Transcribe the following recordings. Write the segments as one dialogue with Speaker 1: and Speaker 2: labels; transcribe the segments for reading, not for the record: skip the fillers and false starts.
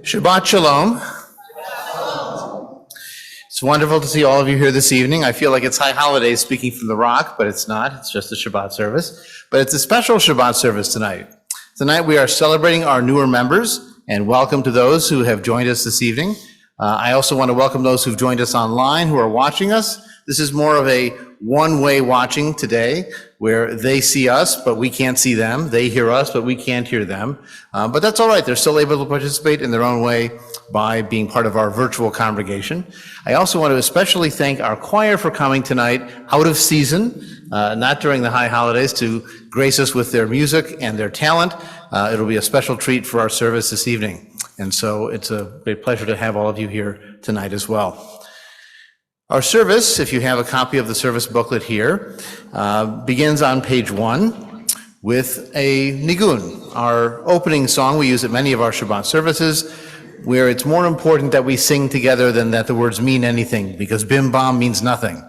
Speaker 1: Shabbat Shalom. It's wonderful to see all of you here this evening. I feel like it's high holidays speaking from the Rock, but it's not. It's just a Shabbat service. But it's a special Shabbat service tonight. Tonight we are celebrating our newer members, and welcome to those who have joined us this evening. I also want to welcome those who've joined us online who are watching us. This is more of a one-way watching today, where they see us, but we can't see them. They hear us, but we can't hear them. But that's all right. They're still able to participate in their own way by being part of our virtual congregation. I also want to especially thank our choir for coming tonight out of season, not during the high holidays, to grace us with their music and their talent. It'll be a special treat for our service this evening. And so it's a great pleasure to have all of you here tonight as well. Our service, if you have a copy of the service booklet here, begins on page 1 with a nigun, our opening song we use at many of our Shabbat services, where it's more important that we sing together than that the words mean anything, because bim bam means nothing.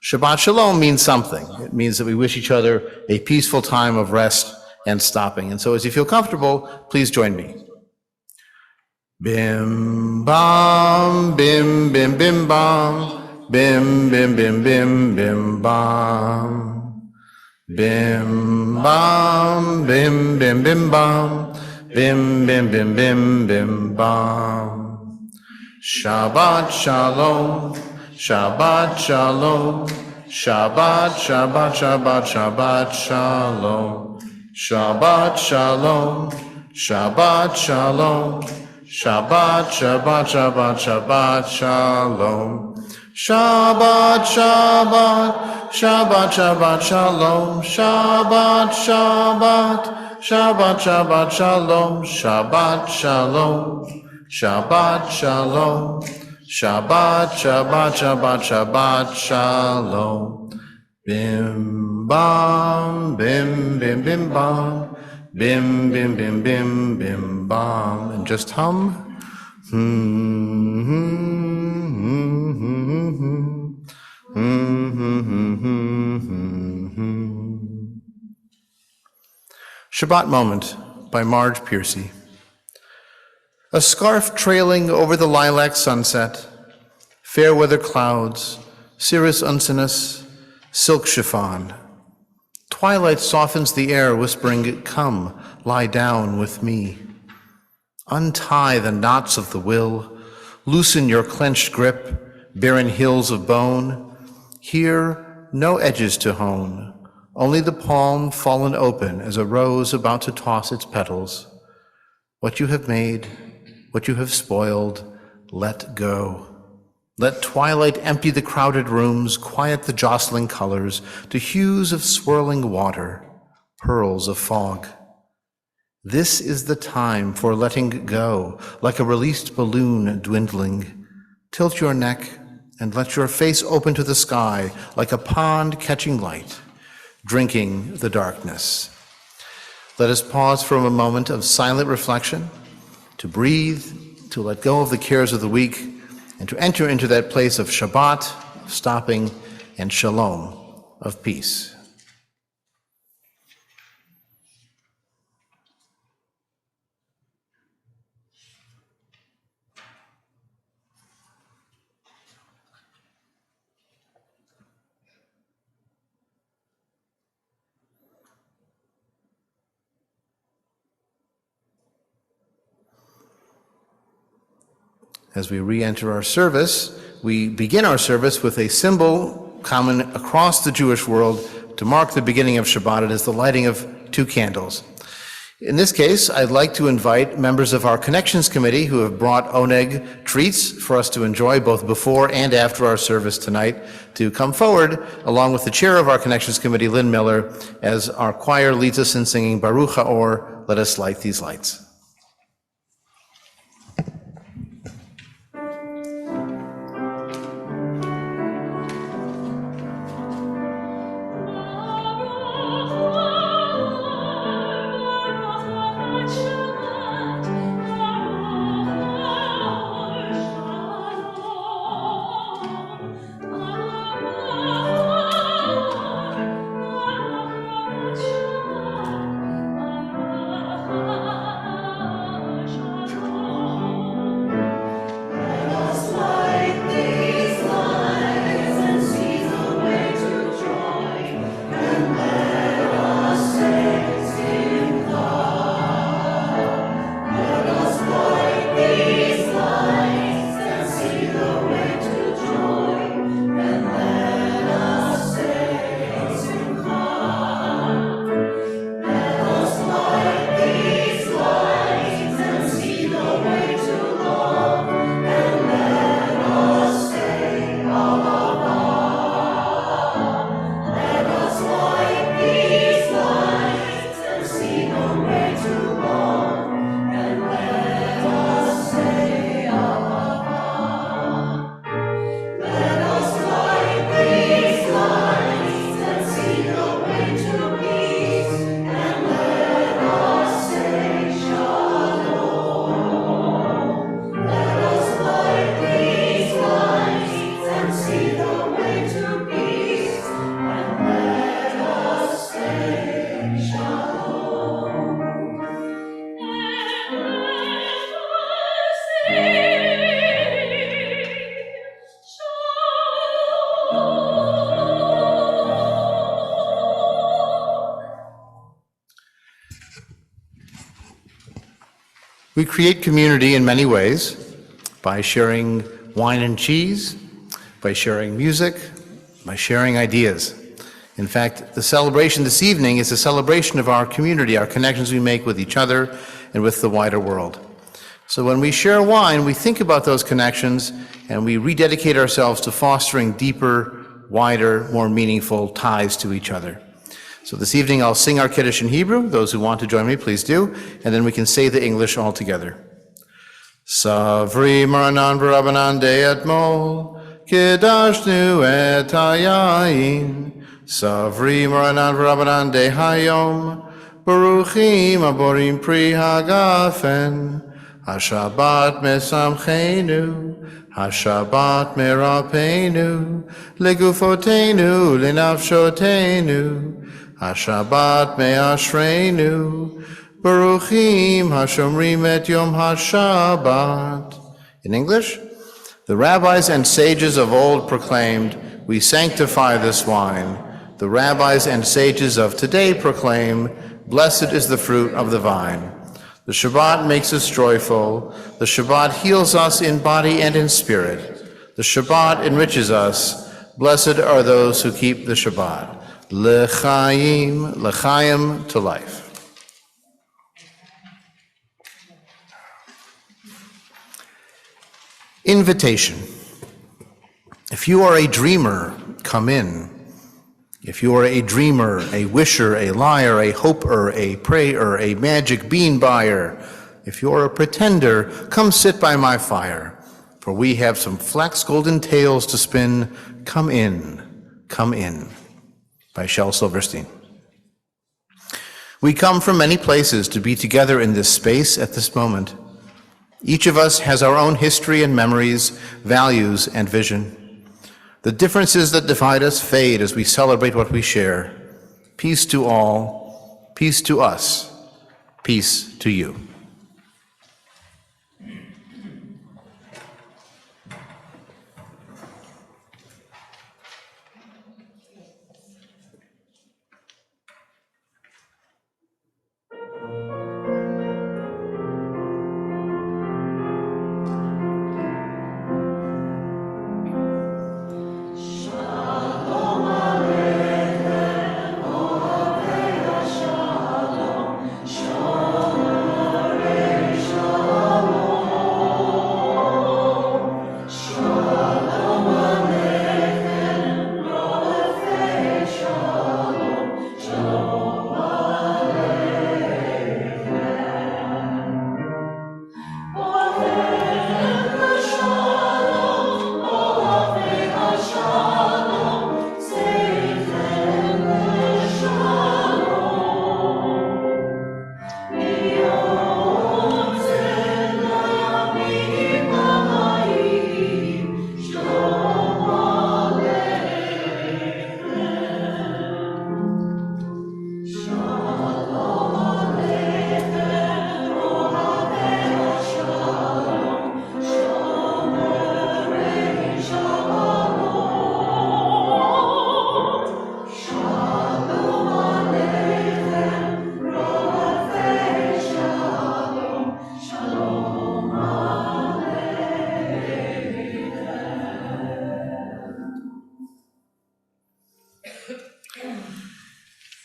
Speaker 1: Shabbat Shalom means something. It means that we wish each other a peaceful time of rest and stopping. And so as you feel comfortable, please join me. Bim bam, bim bim bim bam. Bim, bim, bim, bim, bim, bam. Bim, bam, bim, bim, bim, bam. Bim, bim, bim, bim, bim, bam. Shabbat Shalom, Shabbat Shalom, Shabbat, Shabbat, Shabbat, Shabbat Shalom. Shabbat Shalom, Shabbat Shalom, Shabbat, Shabbat, Shabbat, Shabbat Shalom. Shabbat, Shabbat, Shabbat, Shabbat, Shalom, Shabbat, Shabbat, Shabbat, Shabbat, Shalom, Shabbat, Shalom, Shabbat, Shalom, Shabbat, Shabbat, Shabbat, Shabbat, Shalom. Bim, bam, bim, bim, bim, bam, bim, bim, bim, bim, bim, bam. And just hum. Shabbat Moment by Marge Piercy. A scarf trailing over the lilac sunset, fair weather clouds, cirrus uncinus, silk chiffon. Twilight softens the air, whispering, "Come, lie down with me." Untie the knots of the will, loosen your clenched grip, barren hills of bone. Here, no edges to hone, only the palm fallen open as a rose about to toss its petals. What you have made, what you have spoiled, let go. Let twilight empty the crowded rooms, quiet the jostling colors to hues of swirling water, pearls of fog. This is the time for letting go, like a released balloon dwindling. Tilt your neck and let your face open to the sky, like a pond catching light, drinking the darkness. Let us pause for a moment of silent reflection, to breathe, to let go of the cares of the week, and to enter into that place of Shabbat, of stopping, and Shalom, of peace. As we re-enter our service, we begin our service with a symbol common across the Jewish world to mark the beginning of Shabbat. It is the lighting of 2 candles. In this case, I'd like to invite members of our Connections Committee who have brought oneg treats for us to enjoy both before and after our service tonight to come forward, along with the chair of our Connections Committee, Lynn Miller, as our choir leads us in singing Baruch HaOr, Let Us Light These Lights.
Speaker 2: Ah
Speaker 1: We create community in many ways, by sharing wine and cheese, by sharing music, by sharing ideas. In fact, the celebration this evening is a celebration of our community, our connections we make with each other and with the wider world. So when we share wine, we think about those connections and we rededicate ourselves to fostering deeper, wider, more meaningful ties to each other. So this evening I'll sing our Kiddush in Hebrew. Those who want to join me, please do. And then we can say the English all together. Savri Maranan V'Rabbanan De Etmol Kiddashnu Et Hayayin Savri Maranan V'Rabbanan De Hayom Baruchim Aborim Pri Hagafen HaShabbat Mesamchenu HaShabbat Merapenu Legufotenu Lenafshotenu HaShabbat Me'ashreinu Baruchim HaShomrim Et Yom HaShabbat. In English, the rabbis and sages of old proclaimed, "We sanctify this wine." The rabbis and sages of today proclaim, "Blessed is the fruit of the vine." The Shabbat makes us joyful. The Shabbat heals us in body and in spirit. The Shabbat enriches us. Blessed are those who keep the Shabbat. L'chaim, l'chaim, to life. Invitation. If you are a dreamer, come in. If you are a dreamer, a wisher, a liar, a hoper, a prayer, a magic bean buyer, if you are a pretender, come sit by my fire. For we have some flax golden tales to spin. Come in, come in. By Shel Silverstein. We come from many places to be together in this space at this moment. Each of us has our own history and memories, values and vision. The differences that divide us fade as we celebrate what we share. Peace to all, peace to us, peace to you.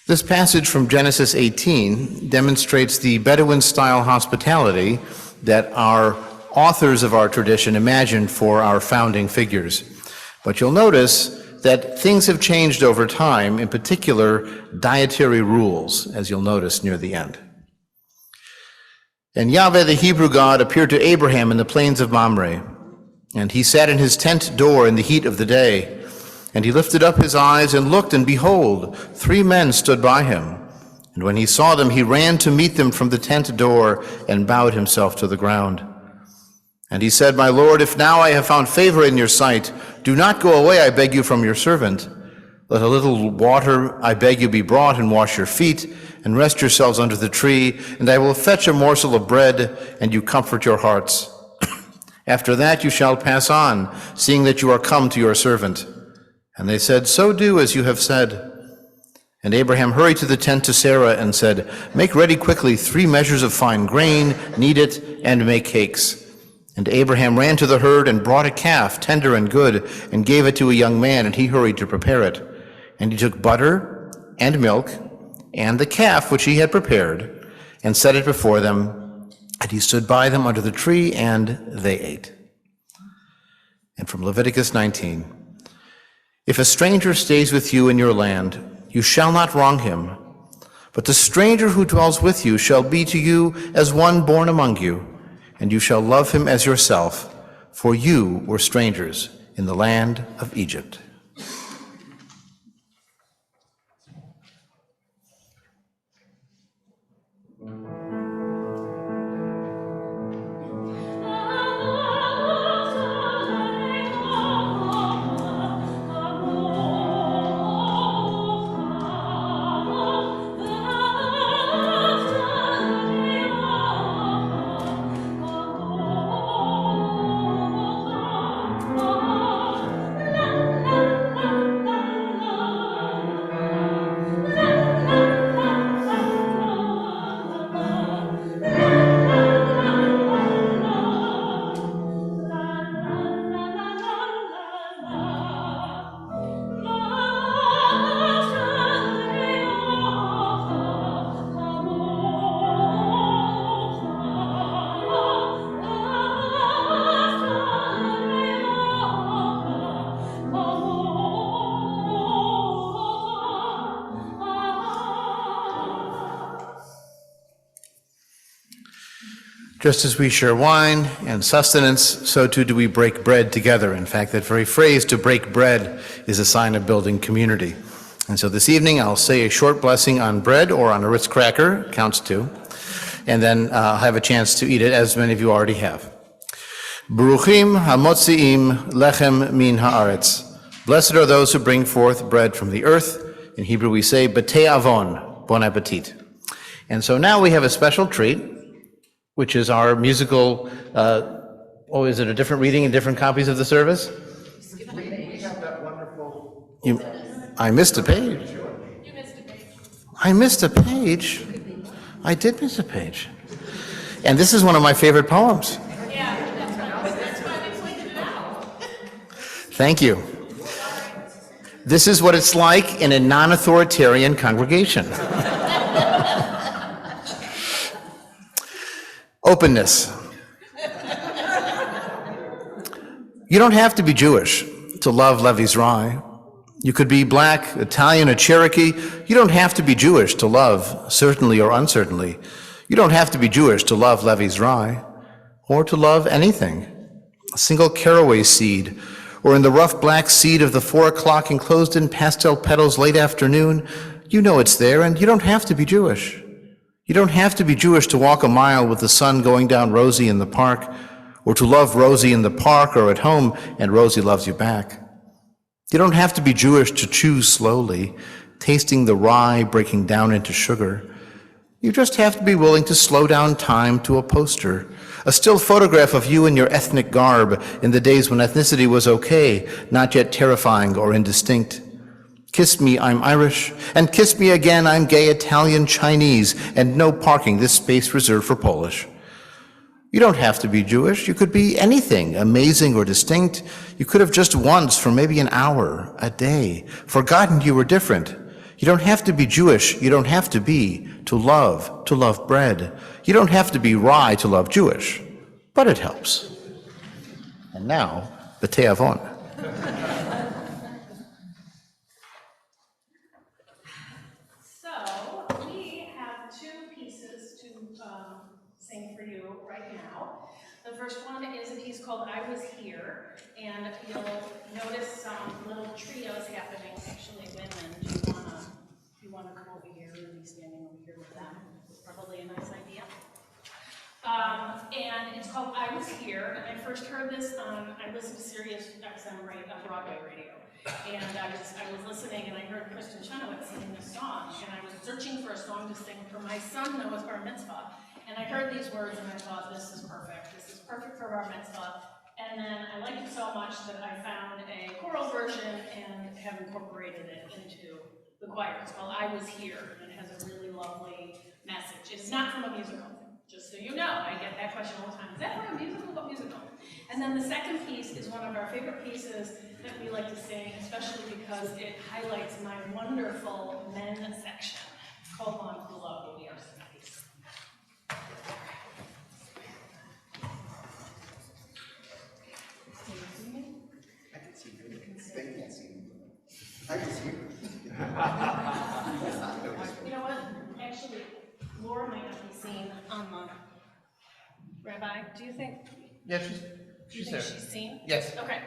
Speaker 1: This passage from Genesis 18 demonstrates the Bedouin-style hospitality that our authors of our tradition imagined for our founding figures. But you'll notice that things have changed over time, in particular dietary rules, as you'll notice near the end. And Yahweh, the Hebrew God, appeared to Abraham in the plains of Mamre. And he sat in his tent door in the heat of the day. And he lifted up his eyes and looked, and behold, 3 men stood by him. And when he saw them, he ran to meet them from the tent door and bowed himself to the ground. And he said, My Lord, if now I have found favor in your sight, do not go away, I beg you, from your servant. Let a little water, I beg you, be brought, and wash your feet, and rest yourselves under the tree, and I will fetch a morsel of bread, and you comfort your hearts. After that you shall pass on, seeing that you are come to your servant. And they said, So do as you have said. And Abraham hurried to the tent to Sarah and said, Make ready quickly 3 measures of fine grain, knead it, and make cakes. And Abraham ran to the herd and brought a calf, tender and good, and gave it to a young man, and he hurried to prepare it. And he took butter and milk and the calf which he had prepared, and set it before them, and he stood by them under the tree, and they ate. And from Leviticus 19, If a stranger stays with you in your land, you shall not wrong him, but the stranger who dwells with you shall be to you as one born among you, and you shall love him as yourself, for you were strangers in the land of Egypt. Just as we share wine and sustenance, so too do we break bread together. In fact, that very phrase, to break bread, is a sign of building community. And so this evening, I'll say a short blessing on bread or on a Ritz cracker, counts too, and then I'll have a chance to eat it, as many of you already have. Baruchim hamotziim lechem min haaretz. Blessed are those who bring forth bread from the earth. In Hebrew we say, B'tei avon, bon appetit. And so now we have a special treat, which is our musical, is it a different reading in different copies of the service?
Speaker 2: We have that wonderful...
Speaker 1: I missed a page.
Speaker 2: You missed a page.
Speaker 1: I missed a page? I did miss a page. And this is one of my favorite poems.
Speaker 2: Yeah, that's why we pointed it out.
Speaker 1: Thank you. This is what it's like in a non-authoritarian congregation. Openness. You don't have to be Jewish to love Levi's Rye. You could be black, Italian, or Cherokee. You don't have to be Jewish to love, certainly or uncertainly. You don't have to be Jewish to love Levi's Rye, or to love anything. A single caraway seed, or in the rough black seed of the 4 o'clock enclosed in pastel petals late afternoon, you know it's there, and you don't have to be Jewish. You don't have to be Jewish to walk a mile with the sun going down Rosie in the park, or to love Rosie in the park or at home and Rosie loves you back. You don't have to be Jewish to chew slowly, tasting the rye breaking down into sugar. You just have to be willing to slow down time to a poster, a still photograph of you in your ethnic garb in the days when ethnicity was okay, not yet terrifying or indistinct. Kiss me, I'm Irish, and kiss me again, I'm gay Italian, Chinese, and no parking, this space reserved for Polish. You don't have to be Jewish. You could be anything, amazing or distinct. You could have just once for maybe an hour, a day, forgotten you were different. You don't have to be Jewish. You don't have to be to love bread. You don't have to be rye to love Jewish, but it helps. And now, B'tei avon.
Speaker 2: sing for you right now. The first one is a piece called I Was Here, and you'll notice some little trios happening, actually women. Do you wanna come over here and be standing over here with them? It's probably a nice idea. And it's called I Was Here, and I first heard this on, I listened to Sirius XM Broadway radio. And I was listening, and I heard Kristen Chenoweth singing this song, and I was searching for a song to sing for my son Noah's bar mitzvah. And I heard these words, and I thought, this is perfect. This is perfect for bar mitzvah. And then I liked it so much that I found a choral version and have incorporated it into the choir. It's called I Was Here, and it has a really lovely message. It's not from a musical, just so you know. I get that question all the time. Is that from a musical? What musical? And then the second piece is one of our favorite pieces that we like to sing, especially because it highlights my wonderful men section. It's called Long Kula, will be our second piece.
Speaker 3: I can see you. They can't see me. I can see you.
Speaker 2: You know what? Actually, Laura might not be seen on the Rabbi. Do you think?
Speaker 1: Yeah,
Speaker 2: Do you
Speaker 1: she's
Speaker 2: think
Speaker 1: there.
Speaker 2: she's seen?
Speaker 1: Yes.
Speaker 2: Okay.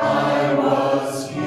Speaker 4: I was here.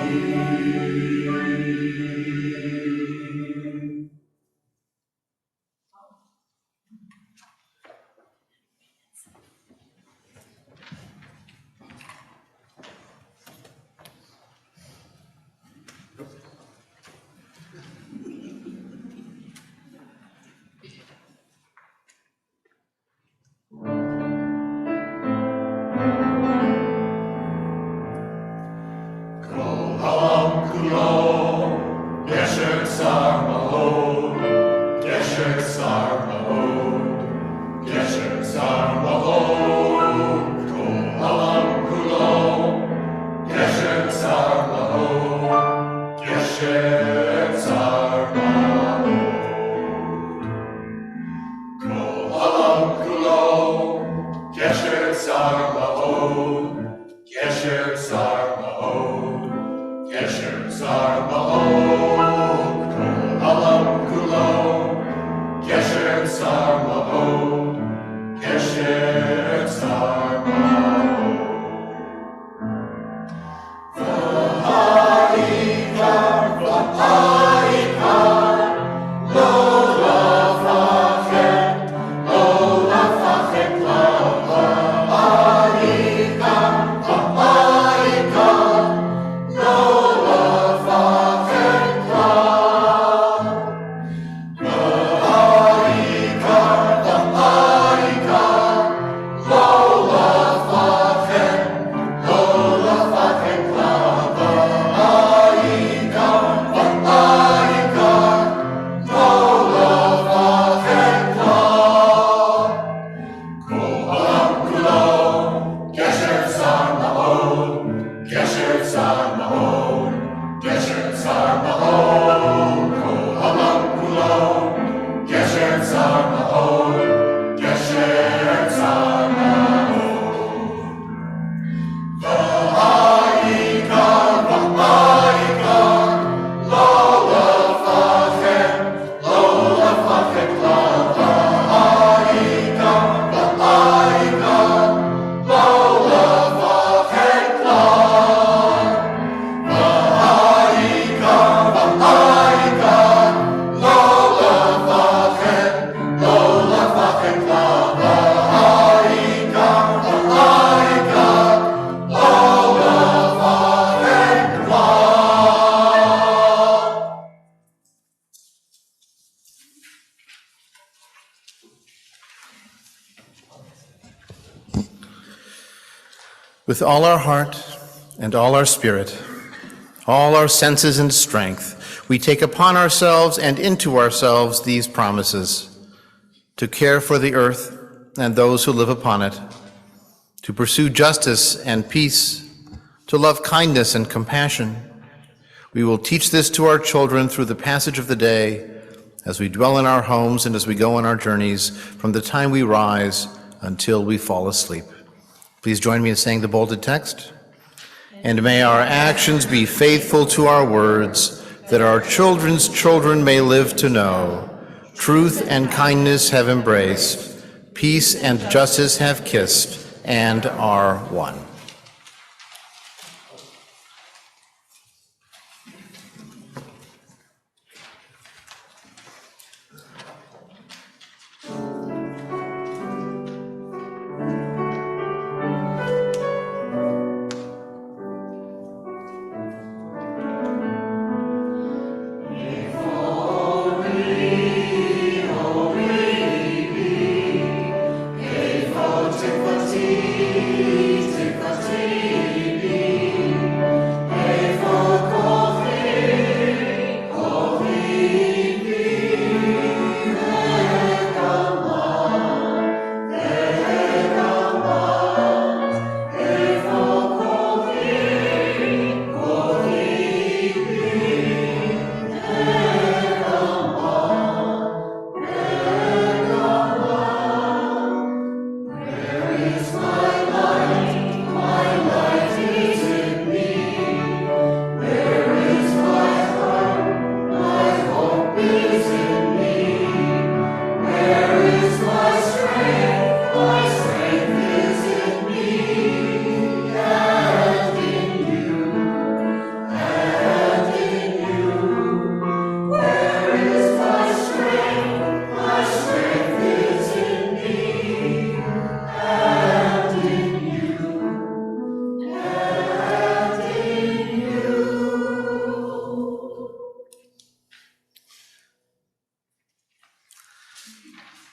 Speaker 1: With all our heart and all our spirit, all our senses and strength, we take upon ourselves and into ourselves these promises: to care for the earth and those who live upon it, to pursue justice and peace, to love kindness and compassion. We will teach this to our children through the passage of the day, as we dwell in our homes and as we go on our journeys, from the time we rise until we fall asleep. Please join me in saying the bolded text. And may our actions be faithful to our words, that our children's children may live to know. Truth and kindness have embraced, peace and justice have kissed, and are one.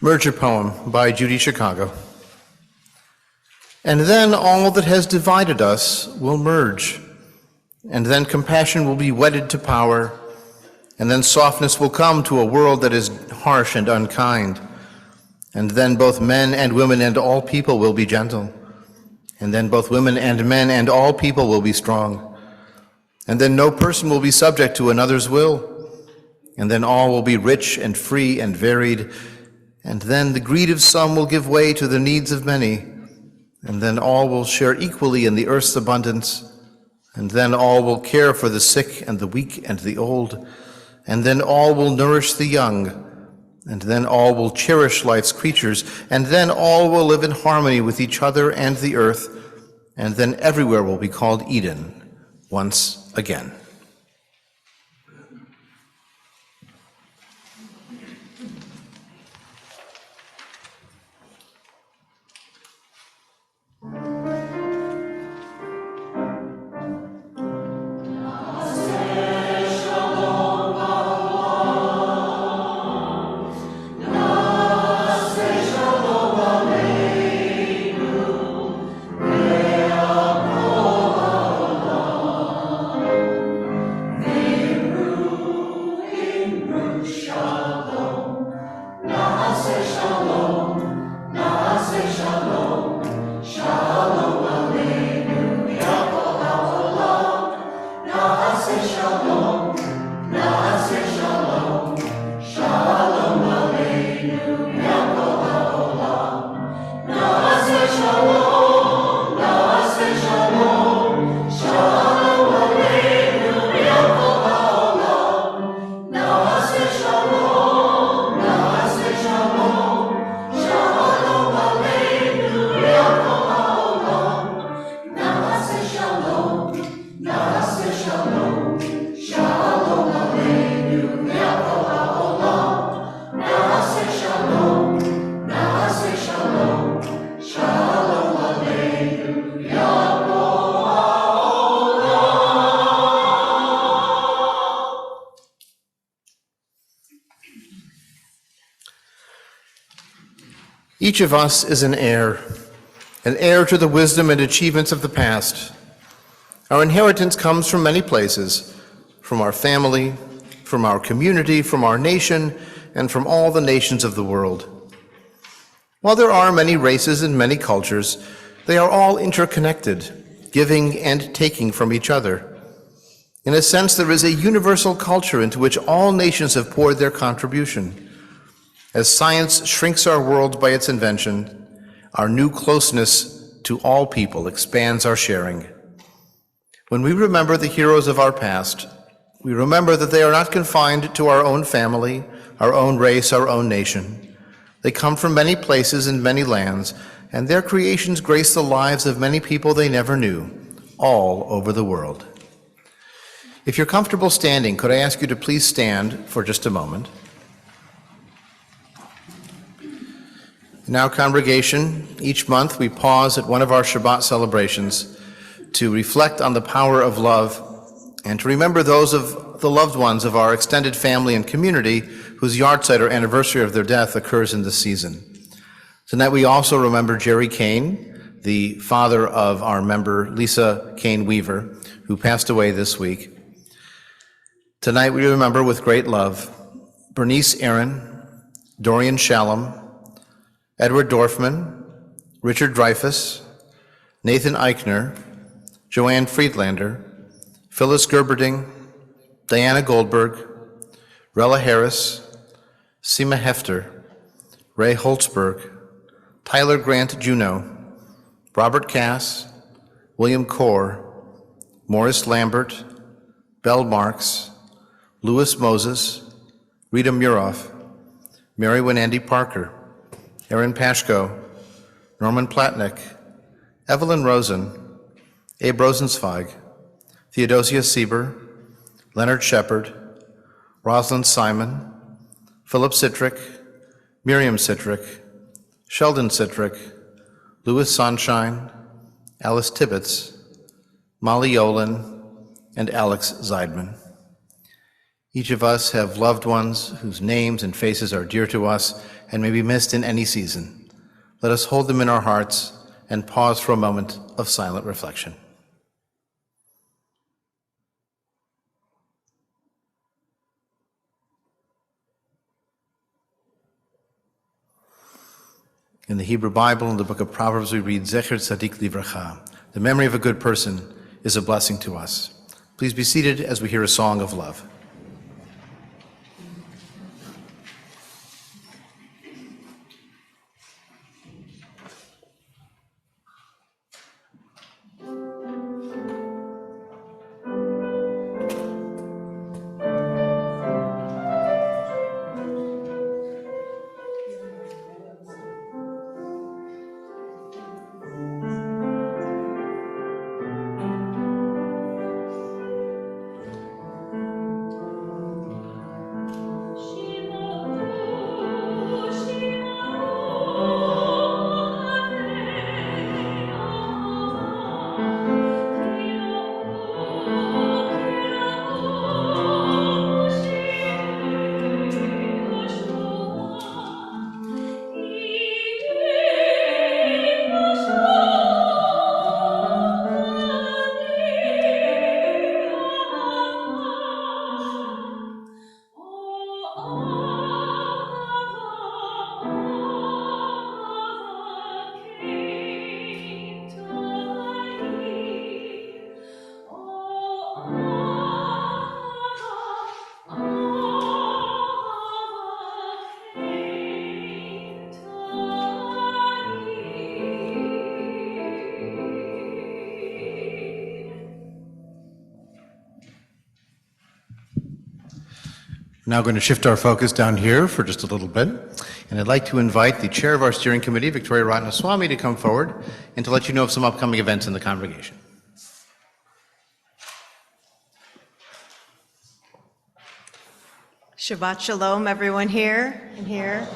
Speaker 1: Merger poem by Judy Chicago. And then all that has divided us will merge. and then compassion will be wedded to power, and then softness will come to a world that is harsh and unkind, and then both men and women and all people will be gentle, and then both women and men and all people will be strong, and then no person will be subject to another's will, and then all will be rich and free and varied, and then the greed of some will give way to the needs of many, and then all will share equally in the earth's abundance, and then all will care for the sick and the weak and the old, and then all will nourish the young, and then all will cherish life's creatures, and then all will live in harmony with each other and the earth, and then everywhere will be called Eden once again. Each of us is an heir to the wisdom and achievements of the past. Our inheritance comes from many places, from our family, from our community, from our nation, and from all the nations of the world. While there are many races and many cultures, they are all interconnected, giving and taking from each other. In a sense, there is a universal culture into which all nations have poured their contribution. As science shrinks our world by its invention, our new closeness to all people expands our sharing. When we remember the heroes of our past, we remember that they are not confined to our own family, our own race, our own nation. They come from many places and many lands, and their creations grace the lives of many people they never knew, all over the world. If you're comfortable standing, could I ask you to please stand for just a moment? In our congregation, each month we pause at one of our Shabbat celebrations to reflect on the power of love and to remember those of the loved ones of our extended family and community whose yahrzeit or anniversary of their death occurs in this season. Tonight we also remember Jerry Kane, the father of our member Lisa Kane Weaver, who passed away this week. Tonight we remember with great love Bernice Aaron, Dorian Shalom, Edward Dorfman, Richard Dreyfus, Nathan Eichner, Joanne Friedlander, Phyllis Gerberding, Diana Goldberg, Rella Harris, Seema Hefter, Ray Holtzberg, Tyler Grant Juneau, Robert Cass, William Corr, Morris Lambert, Belle Marks, Louis Moses, Rita Muroff, Mary Wenandy Parker, Erin Pashko, Norman Platnick, Evelyn Rosen, Abe Rosenzweig, Theodosia Sieber, Leonard Shepard, Rosalind Simon, Philip Citrick, Miriam Citrick, Sheldon Citrick, Louis Sonshine, Alice Tibbetts, Molly Olin, and Alex Zeidman. Each of us have loved ones whose names and faces are dear to us and may be missed in any season. Let us hold them in our hearts and pause for a moment of silent reflection. In the Hebrew Bible, in the book of Proverbs, we read, Zecher Tzadik Livracha. The memory of a good person is a blessing to us. Please be seated as we hear a song of love. We're now going to shift our focus down here for just a little bit, and I'd like to invite the chair of our steering committee, Victoria Ratnaswamy, to come forward and to let you know of some upcoming events in the congregation.
Speaker 4: Shabbat Shalom, everyone here and here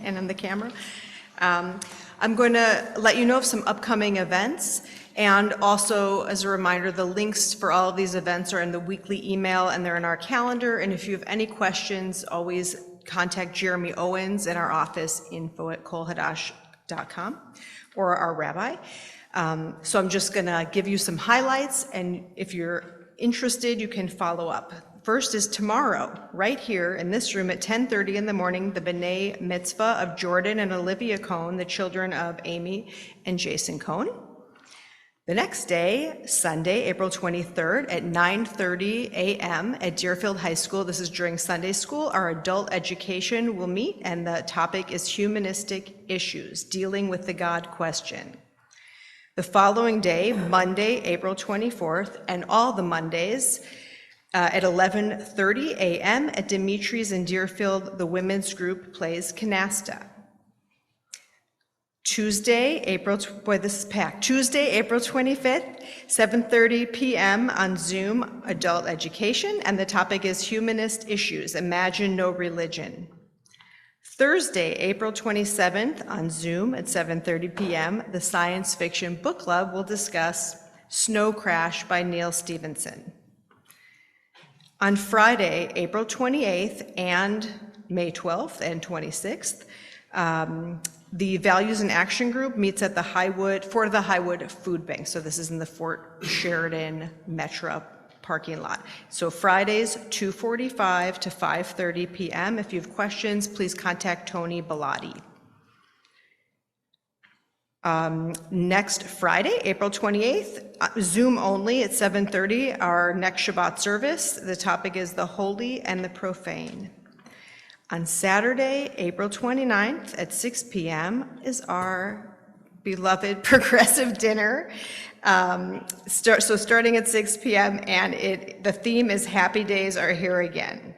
Speaker 4: and on the camera. I'm going to let you know of some upcoming events, and also as a reminder, the links for all of these events are in the weekly email and they're in our calendar. And if you have any questions, always contact Jeremy Owens in our office, info@kolhadash.com, or our rabbi. So I'm just going to give you some highlights, and if you're interested, you can follow up. First is tomorrow, right here in this room at 10:30 in the morning, the B'nai Mitzvah of Jordan and Olivia Cohn, the children of Amy and Jason Cohn. The next day, Sunday, April 23rd at 9:30 a.m. at Deerfield High School. This is during Sunday school. Our adult education will meet, and the topic is Humanistic Issues, Dealing with the God Question. The following day, Monday, April 24th, and all the Mondays, at 11:30 a.m. at Dimitri's in Deerfield, the women's group plays canasta. Tuesday, April 25th, 7:30 p.m. on Zoom, adult education, and the topic is Humanist Issues, Imagine No Religion. Thursday, April 27th on Zoom at 7:30 p.m., the Science Fiction Book Club will discuss Snow Crash by Neil Stephenson. On Friday, April 28th and May 12th and 26th, the Values and Action Group meets at the Highwood Food Bank. So this is in the Fort Sheridan Metro parking lot. So Fridays, 2:45 to 5:30 p.m. If you have questions, please contact Tony Bellotti. Next Friday, April 28th, Zoom only at 7:30, our next Shabbat service. The topic is the holy and the profane. On Saturday, April 29th at 6 p.m. is our beloved progressive dinner. Starting at 6 p.m. and the theme is Happy Days Are Here Again.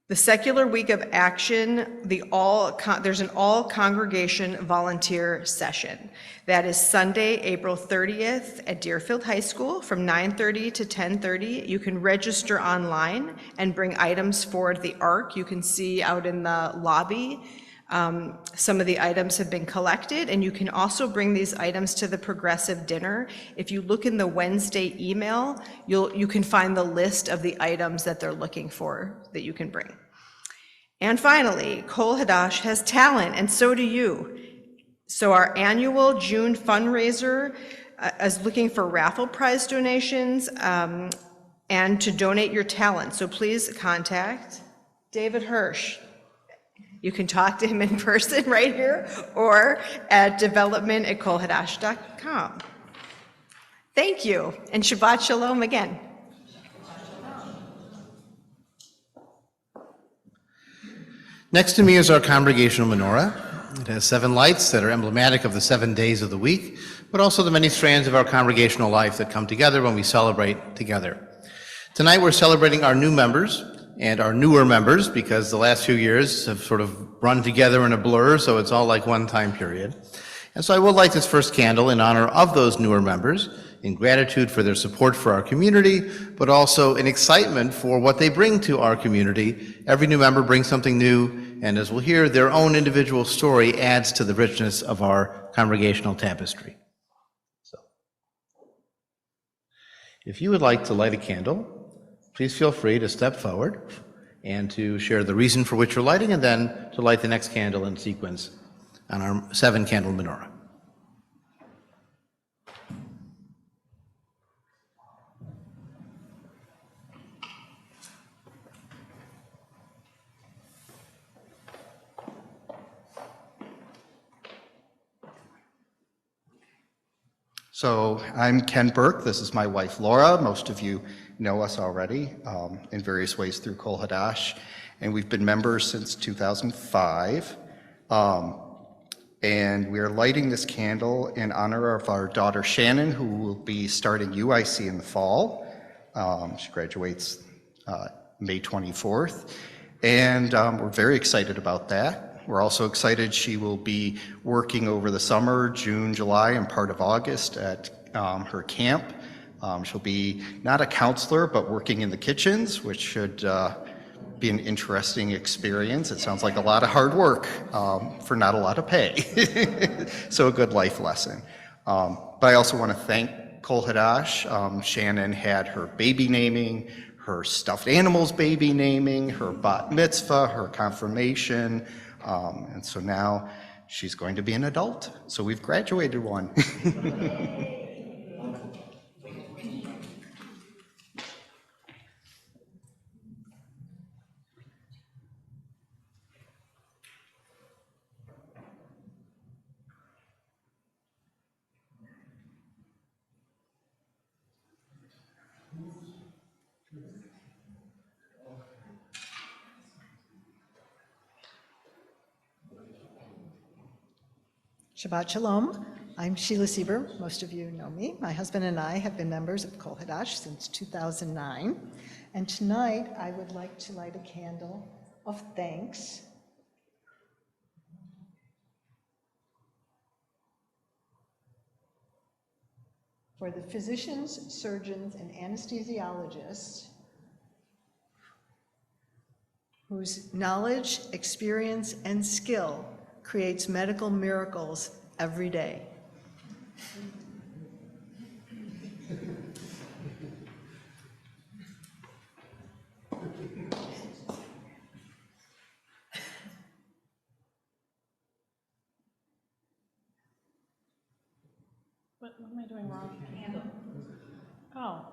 Speaker 4: The Secular Week of Action, there's an all-congregation volunteer session. That is Sunday, April 30th at Deerfield High School from 9:30 to 10:30. You can register online and bring items for the ARC. You can see out in the lobby, some of the items have been collected, and you can also bring these items to the progressive dinner. If you look in the Wednesday email, you can find the list of the items that they're looking for that you can bring. And finally, Kol Hadash has talent, and so do you. So our annual June fundraiser is looking for raffle prize donations and to donate your talent. So please contact David Hirsch. You can talk to him in person right here or at development@kolhadash.com. Thank you, and Shabbat Shalom again.
Speaker 1: Next to me is our congregational menorah. It has 7 lights that are emblematic of the 7 days of the week, but also the many strands of our congregational life that come together when we celebrate together. Tonight we're celebrating our new members and our newer members because the last few years have sort of run together in a blur, so it's all like one time period. And so I will light this first candle in honor of those newer members, in gratitude for their support for our community, but also in excitement for what they bring to our community. Every new member brings something new, and as we'll hear, their own individual story adds to the richness of our congregational tapestry. So, if you would like to light a candle, please feel free to step forward and to share the reason for which you're lighting, and then to light the next candle in sequence on our 7-candle menorah.
Speaker 3: So I'm Ken Burke. This is my wife, Laura. Most of you know us already in various ways through Kol Hadash, and we've been members since 2005. And we're lighting this candle in honor of our daughter, Shannon, who will be starting UIC in the fall. She graduates May 24th, and we're very excited about that. We're also excited she will be working over the summer, June, July, and part of August at her camp. She'll be not a counselor, but working in the kitchens, which should be an interesting experience. It sounds like a lot of hard work for not a lot of pay. So a good life lesson. But I also want to thank Kol Hadash. Shannon had her baby naming, her stuffed animals baby naming, her bat mitzvah, her confirmation, and so now she's going to be an adult. So we've graduated one.
Speaker 5: Shabbat Shalom. I'm Sheila Sieber. Most of you know me. My husband and I have been members of Kol Hadash since 2009. And tonight I would like to light a candle of thanks for the physicians, surgeons, and anesthesiologists whose knowledge, experience, and skill creates medical miracles every day.
Speaker 2: What am I doing wrong? Oh.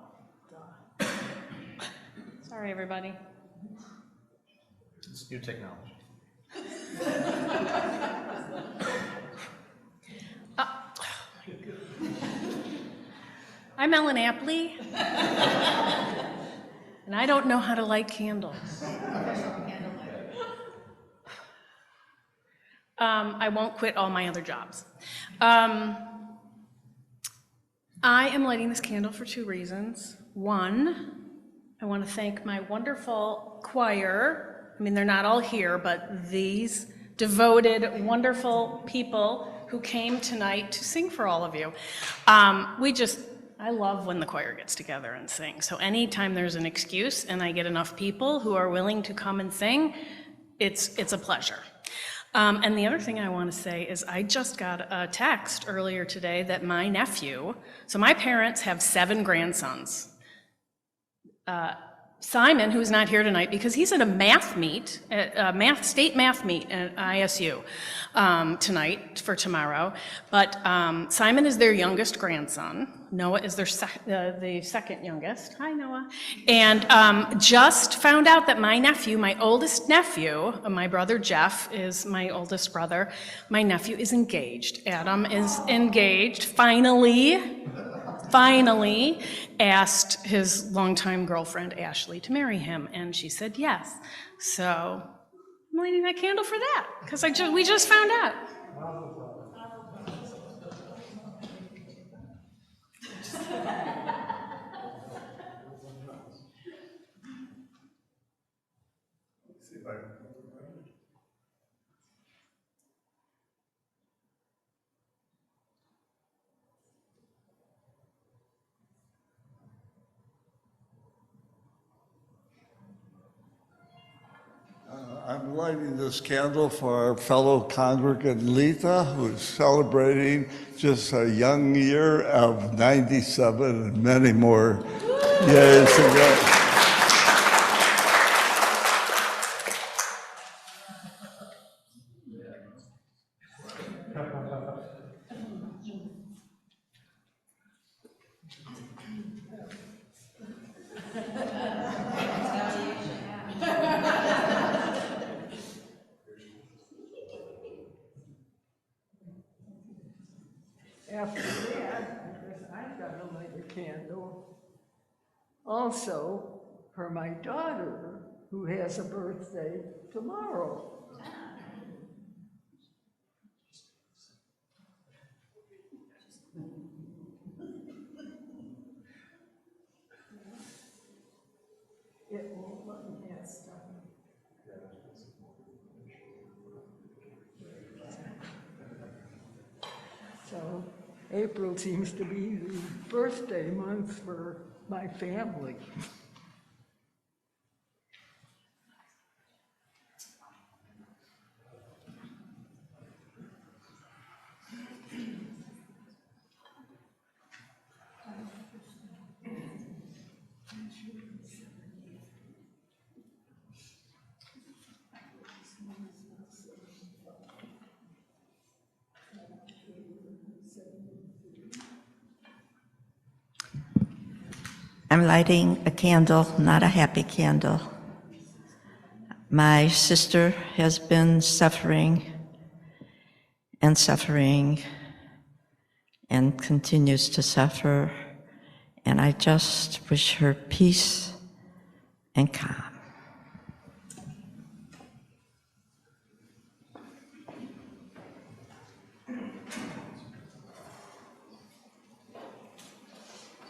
Speaker 2: Sorry, everybody.
Speaker 1: It's new technology.
Speaker 2: I'm Ellen Apley, and I don't know how to light candles. I won't quit all my other jobs. I am lighting this candle for 2 reasons. One, I want to thank my wonderful choir. I mean, they're not all here, but these devoted, wonderful people who came tonight to sing for all of you. I love when the choir gets together and sing. So anytime there's an excuse and I get enough people who are willing to come and sing, it's a pleasure. And the other thing I want to say is I just got a text earlier today that my nephew, so my parents have 7 grandsons. Simon, who's not here tonight because he's at a math meet, state math meet at ISU tonight for tomorrow. But Simon is their youngest grandson. Noah is their the second youngest. Hi, Noah. And just found out that my nephew, my oldest nephew, my brother Jeff is my oldest brother. My nephew is engaged. Adam is engaged, finally asked his longtime girlfriend, Ashley, to marry him, and she said yes. So I'm lighting that candle for that, because we just found out.
Speaker 6: I'm lighting this candle for our fellow congregant Letha, who's celebrating just a young year of 97 and many more years to go.
Speaker 7: After that, I guess I've got to light a candle. Also, for my daughter, who has a birthday tomorrow. It won't let me get stuff. So April seems to be the birthday month for my family.
Speaker 8: I'm lighting a candle, not a happy candle. My sister has been suffering and suffering and continues to suffer, and I just wish her peace and calm.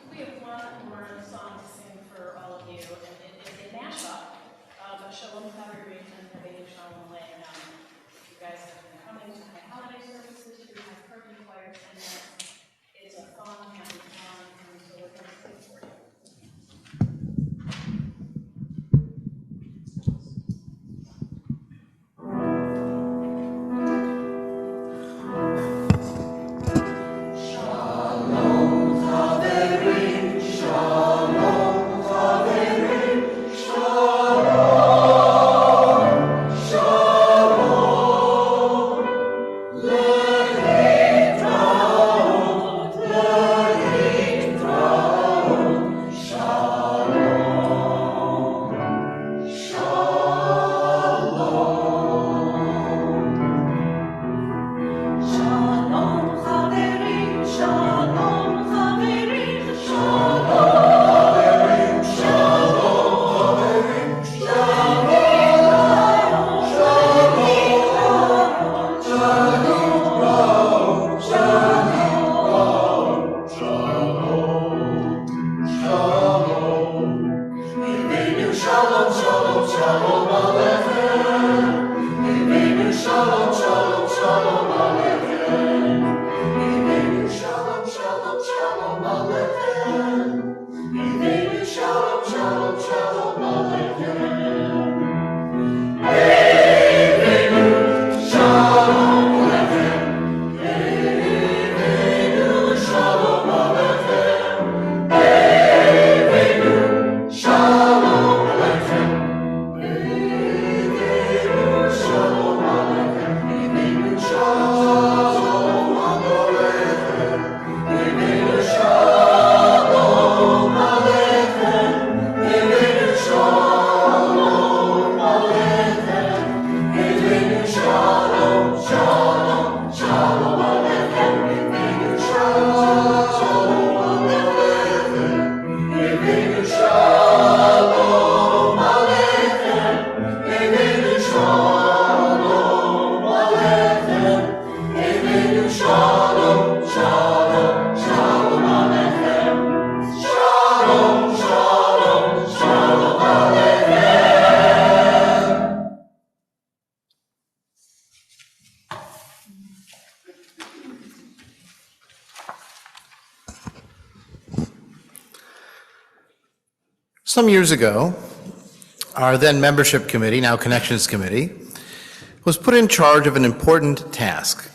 Speaker 2: We have one more song to sing for all of you, and it is a mashup of Shalom Congregation Having Shalom Laying. You guys have been coming to my holiday services, you have heard the choir sing it. It's a fun, happy song, and so we're going to sing for you.
Speaker 1: Some years ago, our then membership committee, now connections committee, was put in charge of an important task.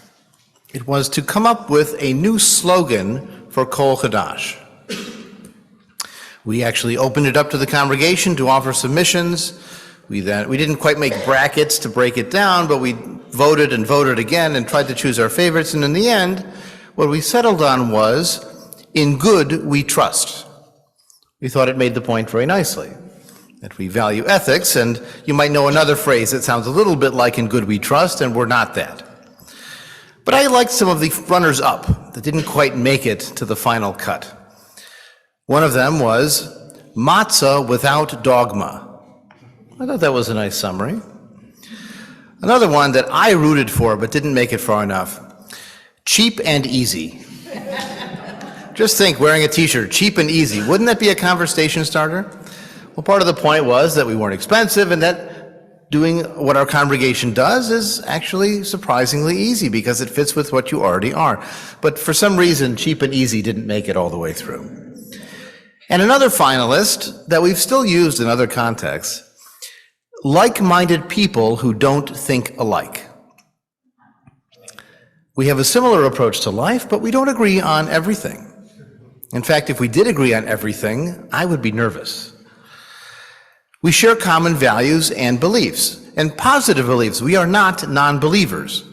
Speaker 1: It was to come up with a new slogan for Kol Hadash. We actually opened it up to the congregation to offer submissions. We didn't quite make brackets to break it down, but we voted and voted again and tried to choose our favorites. And in the end, what we settled on was, "In good we trust." We thought it made the point very nicely, that we value ethics, and you might know another phrase that sounds a little bit like "in good we trust," and we're not that. But I liked some of the runners-up that didn't quite make it to the final cut. One of them was matzah without dogma. I thought that was a nice summary. Another one that I rooted for but didn't make it far enough, cheap and easy. Just think, wearing a t-shirt, cheap and easy. Wouldn't that be a conversation starter? Well, part of the point was that we weren't expensive and that doing what our congregation does is actually surprisingly easy because it fits with what you already are. But for some reason, cheap and easy didn't make it all the way through. And another finalist that we've still used in other contexts, like-minded people who don't think alike. We have a similar approach to life, but we don't agree on everything. In fact, if we did agree on everything, I would be nervous. We share common values and beliefs, and positive beliefs. We are not non-believers.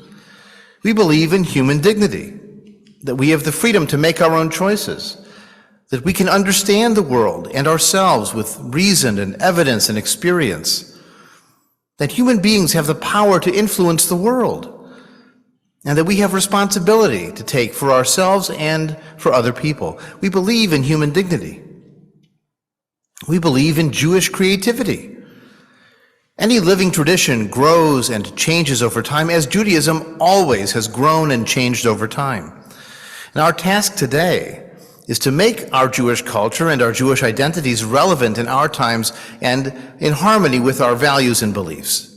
Speaker 1: We believe in human dignity, that we have the freedom to make our own choices, that we can understand the world and ourselves with reason and evidence and experience, that human beings have the power to influence the world, and that we have responsibility to take for ourselves and for other people. We believe in human dignity. We believe in Jewish creativity. Any living tradition grows and changes over time, as Judaism always has grown and changed over time. And our task today is to make our Jewish culture and our Jewish identities relevant in our times and in harmony with our values and beliefs.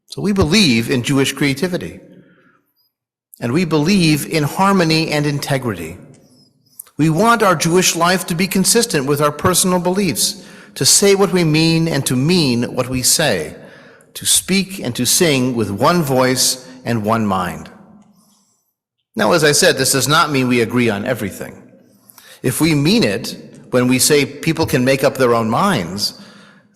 Speaker 1: So we believe in Jewish creativity. And we believe in harmony and integrity. We want our Jewish life to be consistent with our personal beliefs, to say what we mean and to mean what we say, to speak and to sing with one voice and one mind. Now, as I said, this does not mean we agree on everything. If we mean it when we say people can make up their own minds,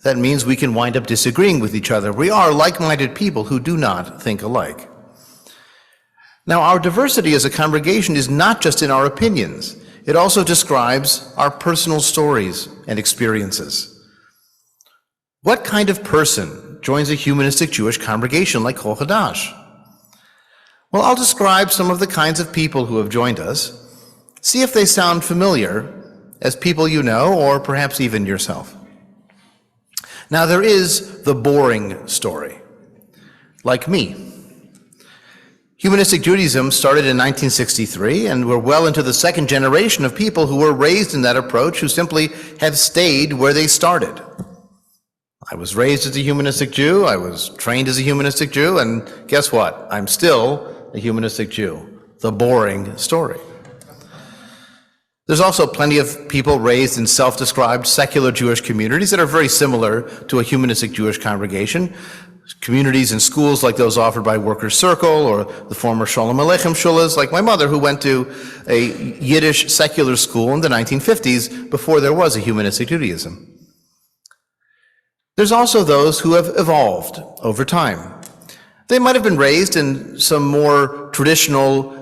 Speaker 1: that means we can wind up disagreeing with each other. We are like-minded people who do not think alike. Now, our diversity as a congregation is not just in our opinions. It also describes our personal stories and experiences. What kind of person joins a humanistic Jewish congregation like Kol Hadash? Well, I'll describe some of the kinds of people who have joined us. See if they sound familiar as people you know, or perhaps even yourself. Now, there is the boring story, like me. Humanistic Judaism started in 1963, and we're well into the second generation of people who were raised in that approach, who simply have stayed where they started. I was raised as a humanistic Jew, I was trained as a humanistic Jew, and guess what? I'm still a humanistic Jew. The boring story. There's also plenty of people raised in self-described secular Jewish communities that are very similar to a humanistic Jewish congregation. Communities and schools like those offered by Workers' Circle or the former Shalom Aleichem shulas, like my mother, who went to a Yiddish secular school in the 1950s before there was a humanistic Judaism. There's also those who have evolved over time. They might have been raised in some more traditional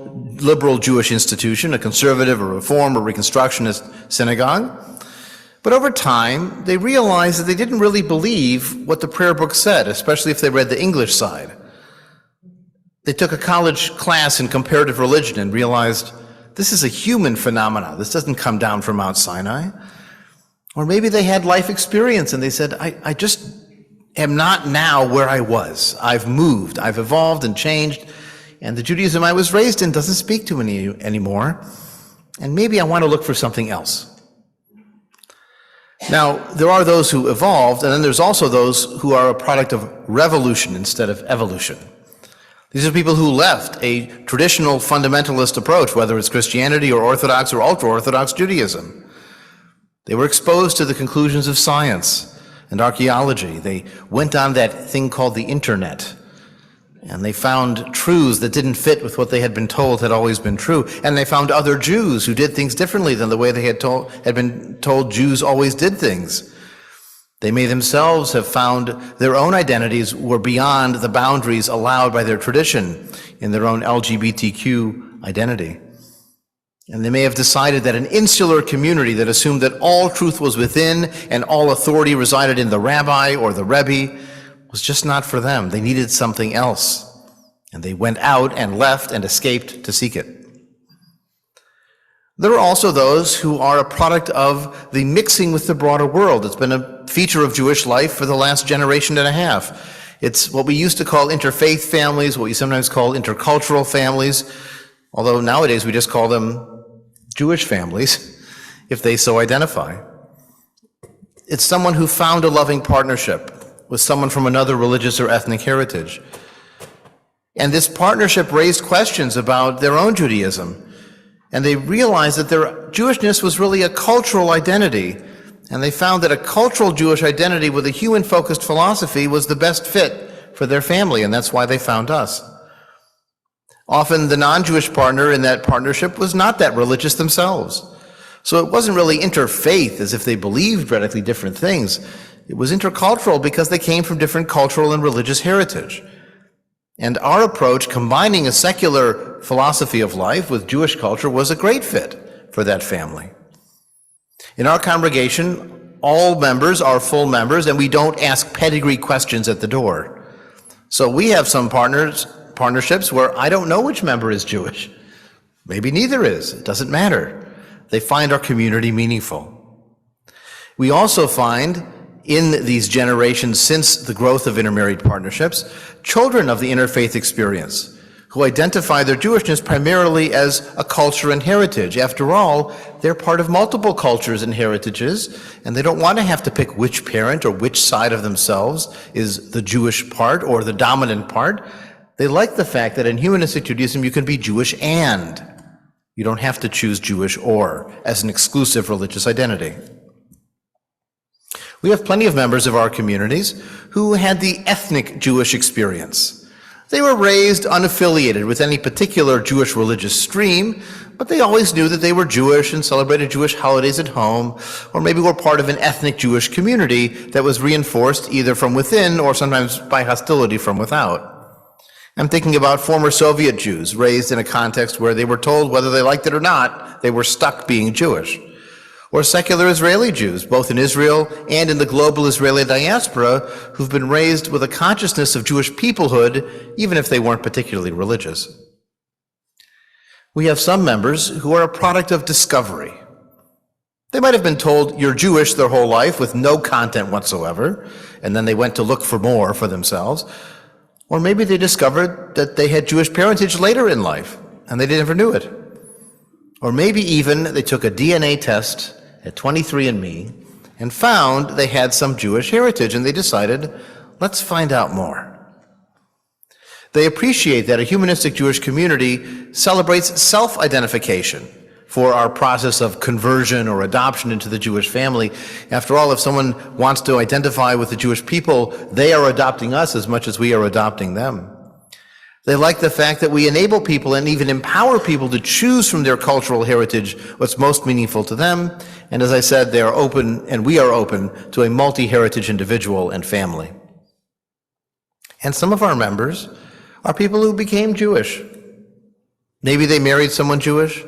Speaker 1: liberal Jewish institution, a conservative or reform or reconstructionist synagogue. But over time, they realized that they didn't really believe what the prayer book said, especially if they read the English side. They took a college class in comparative religion and realized this is a human phenomenon. This doesn't come down from Mount Sinai. Or maybe they had life experience and they said, I just am not now where I was. I've moved, I've evolved and changed, and the Judaism I was raised in doesn't speak to me anymore, and maybe I want to look for something else. Now, there are those who evolved, and then there's also those who are a product of revolution instead of evolution. These are people who left a traditional fundamentalist approach, whether it's Christianity or Orthodox or ultra-Orthodox Judaism. They were exposed to the conclusions of science and archaeology. They went on that thing called the internet, and they found truths that didn't fit with what they had been told had always been true. And they found other Jews who did things differently than the way they had been told Jews always did things. They may themselves have found their own identities were beyond the boundaries allowed by their tradition in their own LGBTQ identity. And they may have decided that an insular community that assumed that all truth was within and all authority resided in the rabbi or the rebbe was just not for them. They needed something else. And they went out and left and escaped to seek it. There are also those who are a product of the mixing with the broader world. It's been a feature of Jewish life for the last generation and a half. It's what we used to call interfaith families, what we sometimes call intercultural families, although nowadays we just call them Jewish families, if they so identify. It's someone who found a loving partnership with someone from another religious or ethnic heritage. And this partnership raised questions about their own Judaism. And they realized that their Jewishness was really a cultural identity. And they found that a cultural Jewish identity with a human-focused philosophy was the best fit for their family, and that's why they found us. Often the non-Jewish partner in that partnership was not that religious themselves. So it wasn't really interfaith as if they believed radically different things. It was intercultural because they came from different cultural and religious heritage. And our approach, combining a secular philosophy of life with Jewish culture, was a great fit for that family. In our congregation, all members are full members, and we don't ask pedigree questions at the door. So we have some partnerships where I don't know which member is Jewish. Maybe neither is. It doesn't matter. They find our community meaningful. We also find in these generations since the growth of intermarried partnerships, children of the interfaith experience who identify their Jewishness primarily as a culture and heritage. After all, they're part of multiple cultures and heritages, and they don't want to have to pick which parent or which side of themselves is the Jewish part or the dominant part. They like the fact that in Humanistic Judaism you can be Jewish and. You don't have to choose Jewish or as an exclusive religious identity. We have plenty of members of our communities who had the ethnic Jewish experience. They were raised unaffiliated with any particular Jewish religious stream, but they always knew that they were Jewish and celebrated Jewish holidays at home, or maybe were part of an ethnic Jewish community that was reinforced either from within or sometimes by hostility from without. I'm thinking about former Soviet Jews raised in a context where they were told whether they liked it or not, they were stuck being Jewish. Or secular Israeli Jews, both in Israel and in the global Israeli diaspora, who've been raised with a consciousness of Jewish peoplehood, even if they weren't particularly religious. We have some members who are a product of discovery. They might have been told, you're Jewish their whole life with no content whatsoever, and then they went to look for more for themselves. Or maybe they discovered that they had Jewish parentage later in life, and they never knew it. Or maybe even they took a DNA test at 23andMe and found they had some Jewish heritage, and they decided, let's find out more. They appreciate that a humanistic Jewish community celebrates self-identification for our process of conversion or adoption into the Jewish family. After all, if someone wants to identify with the Jewish people, they are adopting us as much as we are adopting them. They like the fact that we enable people and even empower people to choose from their cultural heritage what's most meaningful to them. And as I said, they are open, and we are open, to a multi-heritage individual and family. And some of our members are people who became Jewish. Maybe they married someone Jewish.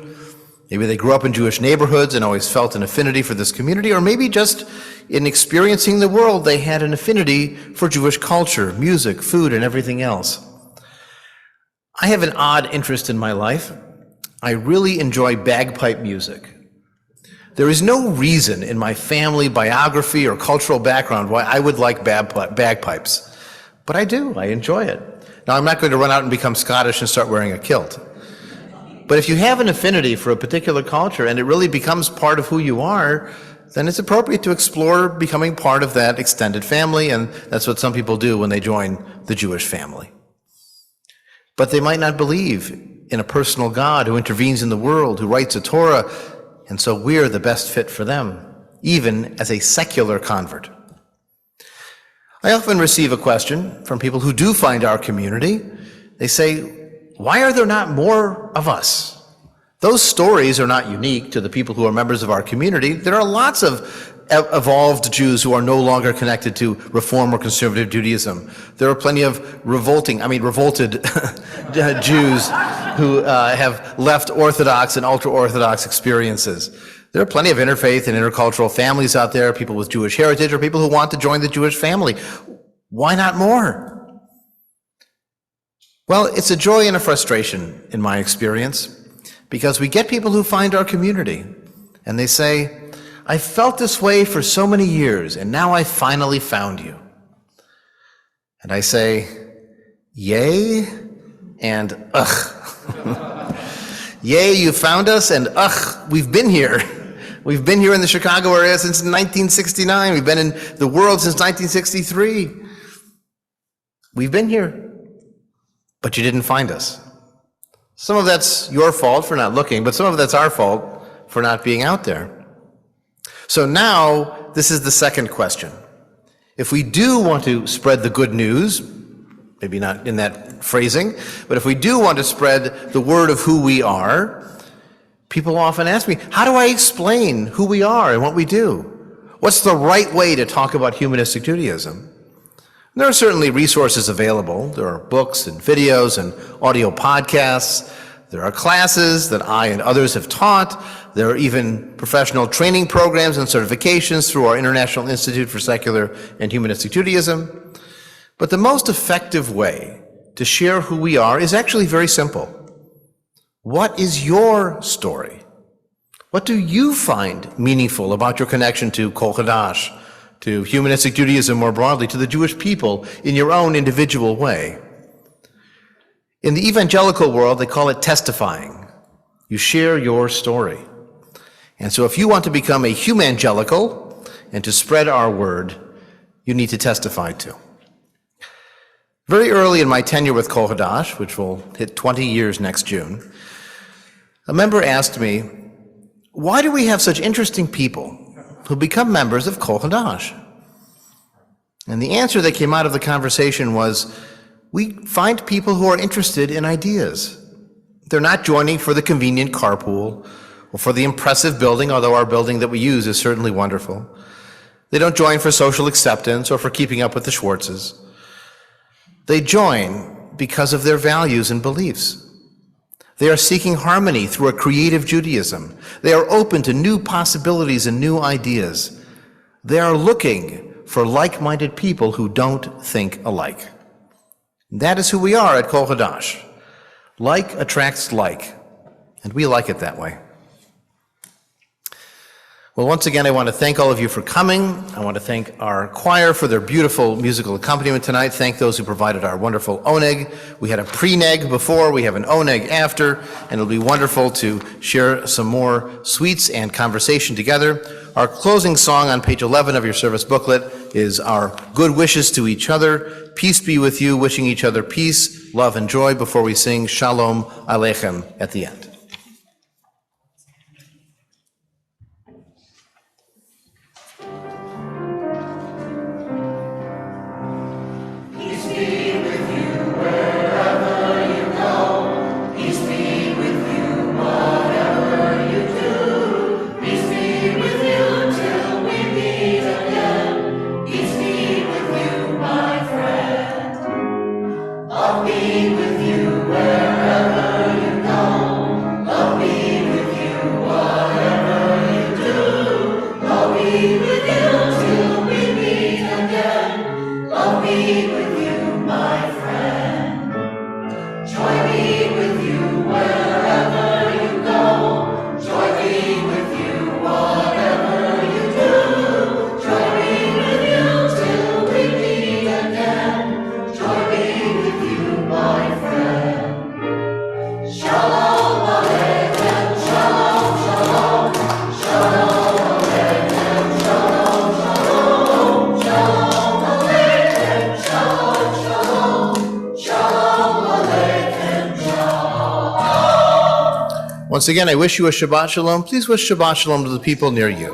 Speaker 1: Maybe they grew up in Jewish neighborhoods and always felt an affinity for this community. Or maybe just in experiencing the world, they had an affinity for Jewish culture, music, food, and everything else. I have an odd interest in my life. I really enjoy bagpipe music. There is no reason in my family biography or cultural background why I would like bagpipes, but I do. I enjoy it. Now, I'm not going to run out and become Scottish and start wearing a kilt. But if you have an affinity for a particular culture and it really becomes part of who you are, then it's appropriate to explore becoming part of that extended family, and that's what some people do when they join the Jewish family. But they might not believe in a personal God who intervenes in the world, who writes a Torah, and so we're the best fit for them, even as a secular convert. I often receive a question from people who do find our community. They say, why are there not more of us? Those stories are not unique to the people who are members of our community. There are lots of evolved Jews who are no longer connected to Reform or Conservative Judaism. There are plenty of revolted Jews who have left Orthodox and ultra-Orthodox experiences. There are plenty of interfaith and intercultural families out there, people with Jewish heritage or people who want to join the Jewish family. Why not more? Well, it's a joy and a frustration in my experience, because we get people who find our community and they say, I felt this way for so many years and now I finally found you. And I say, yay and ugh. Yay, you found us, and ugh, we've been here. We've been here in the Chicago area since 1969. We've been in the world since 1963. We've been here, but you didn't find us. Some of that's your fault for not looking, but some of that's our fault for not being out there. So now, this is the second question. If we do want to spread the good news, maybe not in that phrasing, but if we do want to spread the word of who we are, people often ask me, how do I explain who we are and what we do? What's the right way to talk about humanistic Judaism? There are certainly resources available. There are books and videos and audio podcasts. There are classes that I and others have taught. There are even professional training programs and certifications through our International Institute for Secular and Humanistic Judaism. But the most effective way to share who we are is actually very simple. What is your story? What do you find meaningful about your connection to Kol Hadash, to humanistic Judaism more broadly, to the Jewish people in your own individual way? In the evangelical world, they call it testifying. You share your story. And so if you want to become a humangelical and to spread our word, you need to testify too. Very early in my tenure with Kol Hadash, which will hit 20 years next June, a member asked me, why do we have such interesting people who become members of Kol Hadash? And the answer that came out of the conversation was, we find people who are interested in ideas. They're not joining for the convenient carpool or for the impressive building, although our building that we use is certainly wonderful. They don't join for social acceptance or for keeping up with the Schwartzes. They join because of their values and beliefs. They are seeking harmony through a creative Judaism. They are open to new possibilities and new ideas. They are looking for like-minded people who don't think alike. That is who we are at Kol Hadash. Like attracts like, and we like it that way. Well, once again, I want to thank all of you for coming. I want to thank our choir for their beautiful musical accompaniment tonight. Thank those who provided our wonderful oneg. We had a pre-neg before, we have an oneg after, and it'll be wonderful to share some more sweets and conversation together. Our closing song on page 11 of your service booklet is our good wishes to each other. Peace be with you, wishing each other peace, love, and joy before we sing Shalom Aleichem at the end. Once again, I wish you a Shabbat Shalom. Please wish Shabbat Shalom to the people near you.